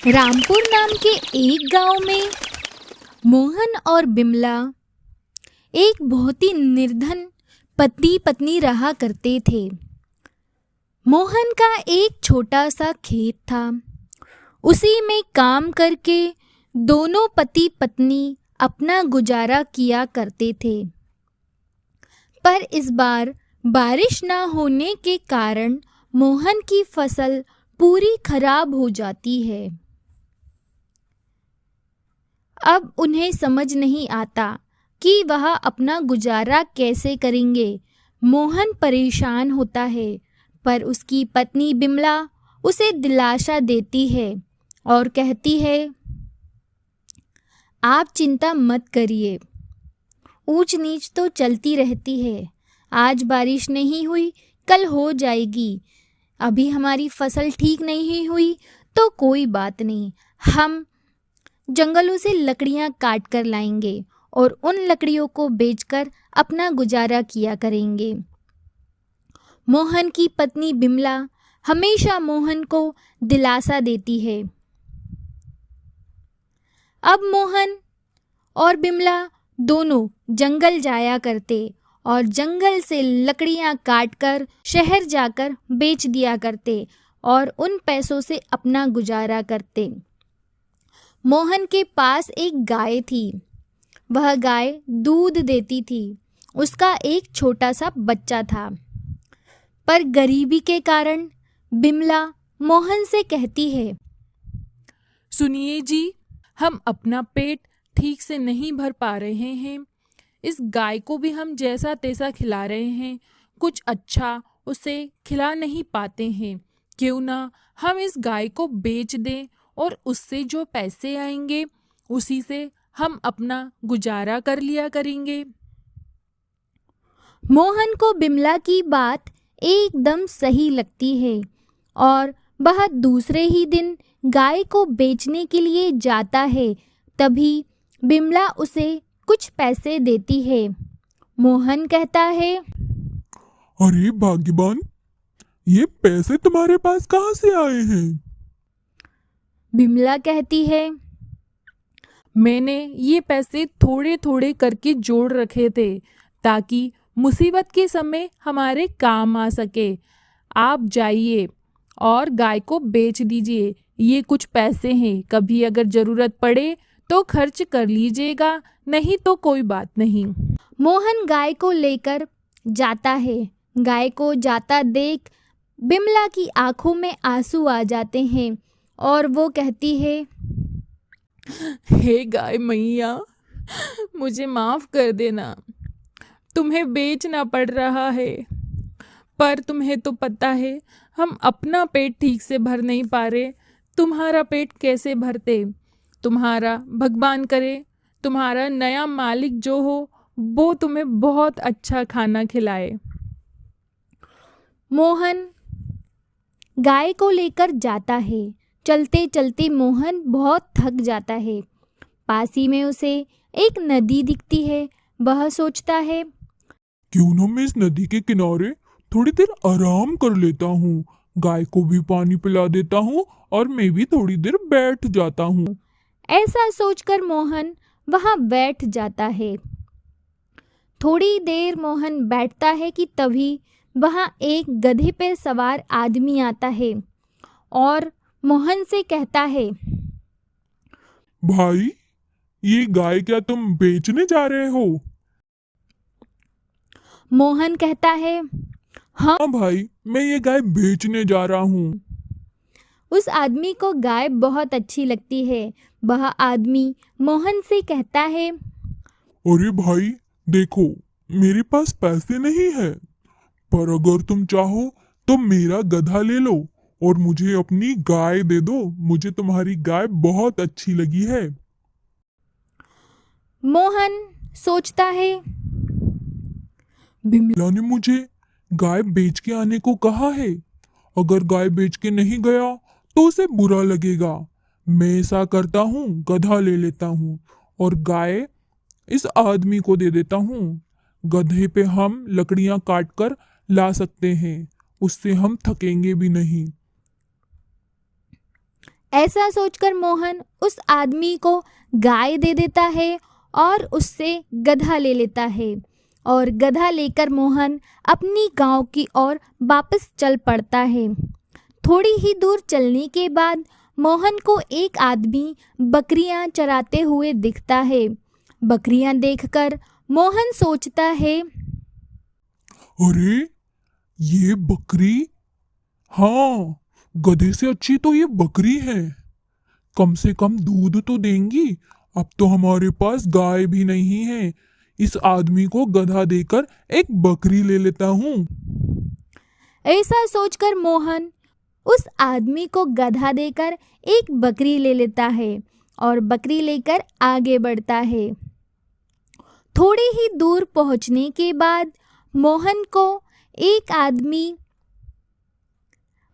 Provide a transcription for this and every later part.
रामपुर नाम के एक गांव में मोहन और बिमला एक बहुत ही निर्धन पति पत्नी रहा करते थे। मोहन का एक छोटा सा खेत था। उसी में काम करके दोनों पति पत्नी अपना गुजारा किया करते थे। पर इस बार बारिश ना होने के कारण मोहन की फसल पूरी खराब हो जाती है। अब उन्हें समझ नहीं आता कि वह अपना गुजारा कैसे करेंगे। मोहन परेशान होता है, पर उसकी पत्नी बिमला उसे दिलासा देती है और कहती है, आप चिंता मत करिए, ऊंच नीच तो चलती रहती है। आज बारिश नहीं हुई, कल हो जाएगी। अभी हमारी फसल ठीक नहीं हुई तो कोई बात नहीं, हम जंगलों से लकड़ियां काट कर लाएंगे और उन लकड़ियों को बेचकर अपना गुजारा किया करेंगे। मोहन की पत्नी बिमला हमेशा मोहन को दिलासा देती है। अब मोहन और बिमला दोनों जंगल जाया करते और जंगल से लकड़ियां काटकर शहर जाकर बेच दिया करते और उन पैसों से अपना गुजारा करते। मोहन के पास एक गाय थी। वह गाय दूध देती थी। उसका एक छोटा सा बच्चा था। पर गरीबी के कारण बिमला मोहन से कहती है, सुनिए जी, हम अपना पेट ठीक से नहीं भर पा रहे हैं। इस गाय को भी हम जैसा तैसा खिला रहे हैं, कुछ अच्छा उसे खिला नहीं पाते हैं। क्यों ना हम इस गाय को बेच दें और उससे जो पैसे आएंगे उसी से हम अपना गुजारा कर लिया करेंगे। मोहन को बिमला की बात एकदम सही लगती है और वह दूसरे ही दिन गाय को बेचने के लिए जाता है। तभी बिमला उसे कुछ पैसे देती है। मोहन कहता है, अरे भाग्यवान, ये पैसे तुम्हारे पास कहाँ से आए हैं? बिमला कहती है, मैंने ये पैसे थोड़े थोड़े करके जोड़ रखे थे ताकि मुसीबत के समय हमारे काम आ सके। आप जाइए और गाय को बेच दीजिए। ये कुछ पैसे हैं, कभी अगर ज़रूरत पड़े तो खर्च कर लीजिएगा, नहीं तो कोई बात नहीं। मोहन गाय को लेकर जाता है। गाय को जाता देख बिमला की आंखों में आंसू आ जाते हैं और वो कहती है, हे गाय मैया, मुझे माफ़ कर देना। तुम्हें बेचना पड़ रहा है, पर तुम्हें तो पता है हम अपना पेट ठीक से भर नहीं पा रहे, तुम्हारा पेट कैसे भरते। तुम्हारा भगवान करे तुम्हारा नया मालिक जो हो वो तुम्हें बहुत अच्छा खाना खिलाए। मोहन गाय को लेकर जाता है। चलते चलते मोहन बहुत थक जाता है। पास ही में उसे एक नदी दिखती है। वह सोचता है, क्यों ना मैं इस नदी के किनारे थोड़ी देर आराम कर लेता हूँ, गाय को भी पानी पिला देता हूँ और मैं भी थोड़ी देर बैठ जाता हूँ। ऐसा सोचकर मोहन वहां बैठ जाता है। थोड़ी देर मोहन बैठता है कि तभी वहां एक गधे पर सवार आदमी आता है और मोहन से कहता है, भाई, ये गाय क्या तुम बेचने जा रहे हो? मोहन कहता है, हाँ। हाँ भाई, मैं ये गाय बेचने जा रहा हूँ। उस आदमी को गाय बहुत अच्छी लगती है। वह आदमी मोहन से कहता है, अरे भाई देखो, मेरे पास पैसे नहीं है, पर अगर तुम चाहो तो मेरा गधा ले लो और मुझे अपनी गाय दे दो। मुझे तुम्हारी गाय बहुत अच्छी लगी है। मोहन सोचता है, बिमला ने मुझे गाय बेच के आने को कहा है। अगर गाय बेच के नहीं गया तो उसे बुरा लगेगा। मैं ऐसा करता हूँ, गधा ले लेता हूँ और गाय इस आदमी को दे देता हूँ। गधे पे हम लकड़ियां काट कर ला सकते हैं, उससे हम थकेंगे भी नहीं। ऐसा सोचकर मोहन उस आदमी को गाय दे देता है और उससे गधा ले लेता है और गधा लेकर मोहन अपनी गांव की ओर वापस चल पड़ता है। थोड़ी ही दूर चलने के बाद मोहन को एक आदमी बकरियां चराते हुए दिखता है। बकरियां देखकर मोहन सोचता है, अरे ये बकरी, हाँ, गधे से अच्छी तो ये बकरी है। कम से कम दूध तो देंगी। अब तो हमारे पास गाय भी नहीं है। इस आदमी को गधा देकर एक बकरी ले लेता हूँ। ऐसा सोचकर मोहन उस आदमी को गधा देकर एक बकरी ले लेता है और बकरी लेकर आगे बढ़ता है। थोड़ी ही दूर पहुंचने के बाद मोहन को एक आदमी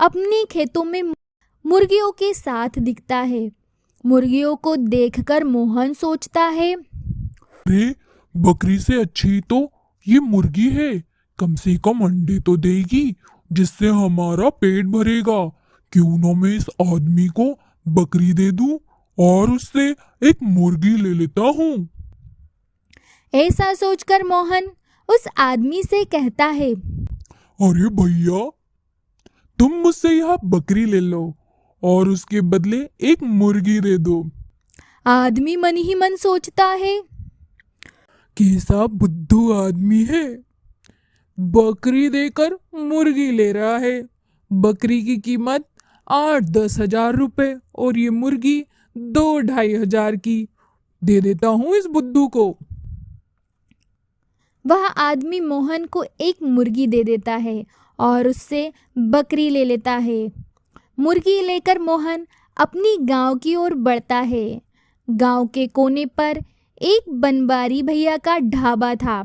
अपने खेतों में मुर्गियों के साथ दिखता है। मुर्गियों को देखकर मोहन सोचता है, अरे बकरी से अच्छी तो ये मुर्गी है। कम से कम अंडे तो देगी जिससे हमारा पेट भरेगा। क्यों ना मैं इस आदमी को बकरी दे दूं और उससे एक मुर्गी ले लेता हूँ। ऐसा सोचकर मोहन उस आदमी से कहता है, अरे भैया, तुम मुझसे यह बकरी ले लो और उसके बदले एक मुर्गी दे दो। आदमी मन ही मन सोचता है, कैसा बुद्धू आदमी है, बकरी देकर मुर्गी ले रहा है। बकरी की कीमत 8-10 हजार रुपए और ये मुर्गी 2-2.5 हजार की। दे देता हूँ इस बुद्धू को। वह आदमी मोहन को एक मुर्गी दे देता है और उससे बकरी ले लेता है। मुर्गी लेकर मोहन अपनी गांव की ओर बढ़ता है। गांव के कोने पर एक बनबारी भैया का ढाबा था।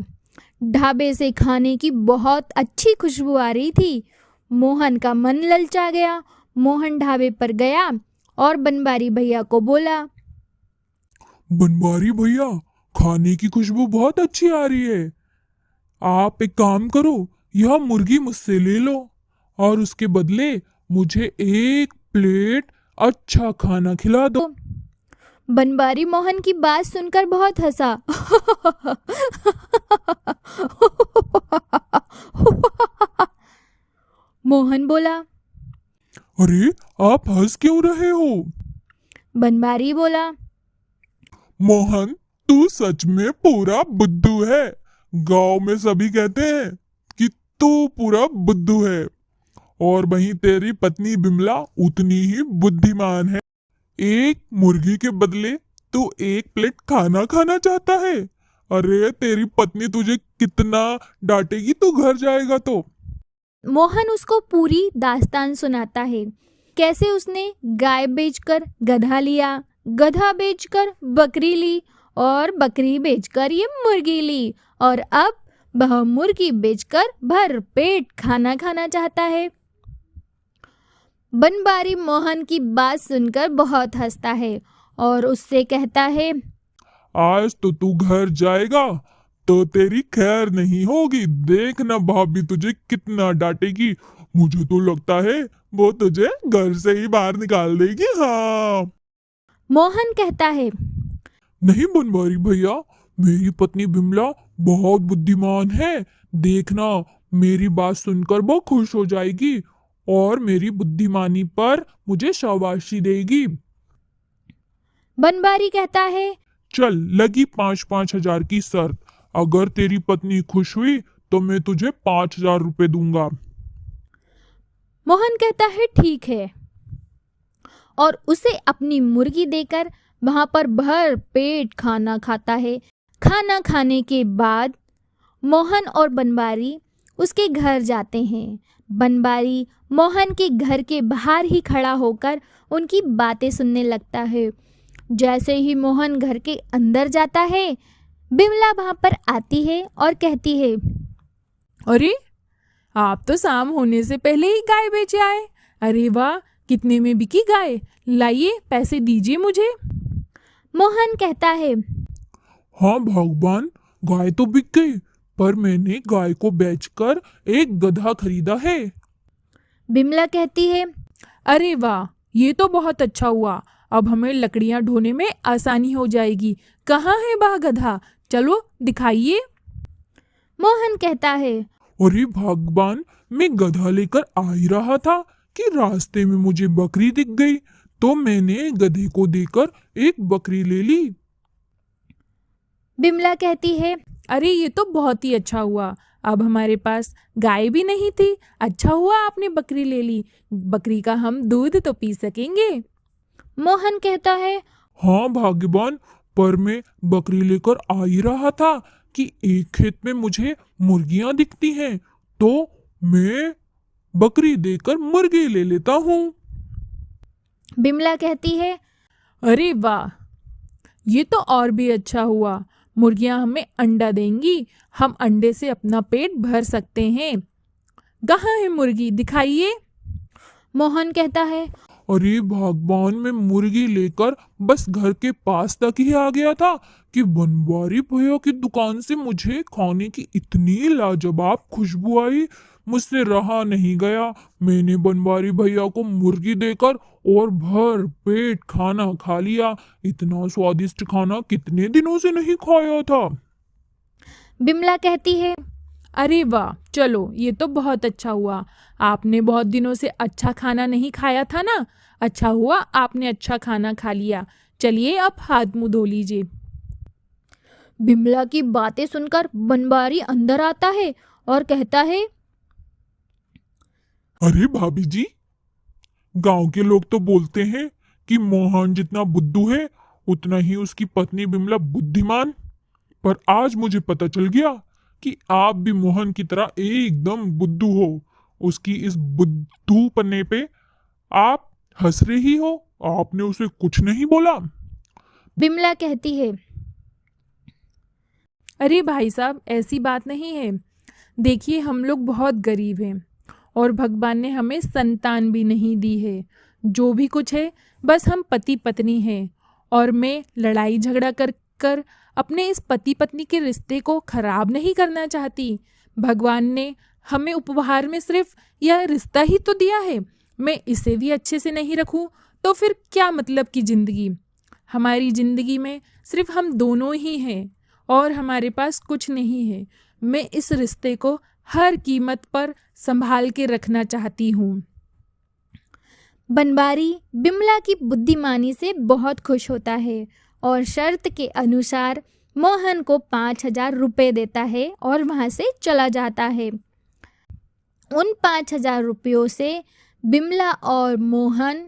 ढाबे से खाने की बहुत अच्छी खुशबू आ रही थी। मोहन का मन ललचा गया। मोहन ढाबे पर गया और बनबारी भैया को बोला, बनबारी भैया, खाने की खुशबू बहुत अच्छी आ रही है। आप एक काम करो, यह मुर्गी मुझसे ले लो और उसके बदले मुझे एक प्लेट अच्छा खाना खिला दो। बनबारी मोहन की बात सुनकर बहुत हंसा। मोहन बोला, अरे आप हंस क्यों रहे हो? बनबारी बोला, मोहन, तू सच में पूरा बुद्धू है। गांव में सभी कहते हैं कि तू पूरा बुद्धू है और वहीं तेरी पत्नी बिमला उतनी ही बुद्धिमान है। एक मुर्गी के बदले तू एक प्लेट खाना खाना चाहता है। अरे तेरी पत्नी तुझे कितना डांटेगी तू घर जाएगा तो। मोहन उसको पूरी दास्तान सुनाता है, कैसे उसने गाय बेचकर गधा लिया, गधा बेचकर बकरी ली और बकरी बेचकर ये मुर्गी ली और अब वह मुर्गी बेचकर भर पेट खाना खाना चाहता है। बनबारी मोहन की बात सुनकर बहुत हंसता है और उससे कहता है, आज तो तू घर जाएगा तो तेरी खैर नहीं होगी। देखना भाभी तुझे कितना डांटेगी। मुझे तो लगता है वो तुझे घर से ही बाहर निकाल देगी। हाँ। मोहन कहता है, नहीं बनबारी भैया, मेरी पत्नी बिमला बहुत बुद्धिमान है। देखना, मेरी बात सुनकर वो खुश हो जाएगी और मेरी बुद्धिमानी पर मुझे शाबाशी देगी। बनबारी कहता है, चल, लगी 5-5 हजार की शर्त। अगर तेरी पत्नी खुश हुई तो मैं तुझे 5,000 रुपए दूंगा। मोहन कहता है, ठीक है, और उसे अपनी मुर्गी देकर वहां पर भर पेट खाना खाता है। खाना खाने के बाद मोहन और बनबारी उसके घर जाते हैं। बनबारी मोहन के घर के बाहर ही खड़ा होकर उनकी बातें सुनने लगता है। जैसे ही मोहन घर के अंदर जाता है, बिमला वहां पर आती है और कहती है, अरे आप तो शाम होने से पहले ही गाय बेचे आए। अरे वाह, कितने में बिकी गाय? लाइए पैसे दीजिए मुझे। मोहन कहता है, हाँ भगवान, गाय तो बिक गई, पर मैंने गाय को बेचकर एक गधा खरीदा है। बिमला कहती है, अरे वाह, ये तो बहुत अच्छा हुआ, अब हमें लकड़ियां ढोने में आसानी हो जाएगी। कहाँ है वह गधा, चलो दिखाइए। मोहन कहता है। अरे भगवान, मैं गधा लेकर आ ही रहा था कि रास्ते में मुझे बकरी दिख गई, तो मैंने गधे को देकर एक बकरी ले ली। बिमला कहती है। अरे ये तो बहुत ही अच्छा हुआ, अब हमारे पास गाय भी नहीं थी, अच्छा हुआ आपने बकरी ले ली, बकरी का हम दूध तो पी सकेंगे। मोहन कहता है। हाँ भाग्यवान, पर मैं बकरी लेकर आ ही रहा था कि एक खेत में मुझे मुर्गियां दिखती हैं, तो मैं बकरी देकर मुर्गी ले लेता हूँ। बिमला कहती है। अरे वाह, ये तो और भी अच्छा हुआ, मुर्गियां हमें अंडा देंगी, हम अंडे से अपना पेट भर सकते हैं। कहाँ है मुर्गी, दिखाइए। मोहन कहता है। अरे भगवान, मैं मुर्गी लेकर बस घर के पास तक ही आ गया था कि बनवारी भैया की दुकान से मुझे खाने की इतनी लाजवाब खुशबू आई, मुझसे रहा नहीं गया। मैंने बनवारी भैया को मुर्गी देकर और भर पेट खाना खा लिया। इतना स्वादिष्ट खाना कितने दिनों से नहीं खाया था। बिमला कहती है। अरे वाह, चलो ये तो बहुत अच्छा हुआ, आपने बहुत दिनों से अच्छा खाना नहीं खाया था ना, अच्छा हुआ आपने अच्छा खाना खा लिया। चलिए अब हाथ मुंह धो लीजिए। बिमला की बातें सुनकर बनवारी अंदर आता है और कहता है। अरे भाभी जी, गांव के लोग तो बोलते हैं कि मोहन जितना बुद्धू है उतना ही उसकी पत्नी बिमला बुद्धिमान, पर आज मुझे पता चल गया कि आप भी मोहन की तरह एकदम बुद्धू हो। उसकी इस बुद्धूपने पे आप हंस रही हो, आपने उसे कुछ नहीं बोला। बिमला कहती है। अरे भाई साहब, ऐसी बात नहीं है, देखिए हम लोग बहुत गरीब हैं और भगवान ने हमें संतान भी नहीं दी है। जो भी कुछ है बस हम पति पत्नी हैं, और मैं लड़ाई झगड़ा कर कर अपने इस पति पत्नी के रिश्ते को खराब नहीं करना चाहती। भगवान ने हमें उपहार में सिर्फ यह रिश्ता ही तो दिया है, मैं इसे भी अच्छे से नहीं रखूं तो फिर क्या मतलब की ज़िंदगी। हमारी ज़िंदगी में सिर्फ हम दोनों ही हैं और हमारे पास कुछ नहीं है। मैं इस रिश्ते को हर कीमत पर संभाल के रखना चाहती हूँ। बनवारी बिमला की बुद्धिमानी से बहुत खुश होता है और शर्त के अनुसार मोहन को 5,000 रुपये देता है और वहाँ से चला जाता है। उन 5,000 रुपयों से बिमला और मोहन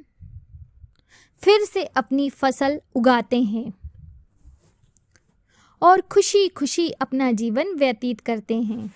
फिर से अपनी फसल उगाते हैं और खुशी खुशी अपना जीवन व्यतीत करते हैं।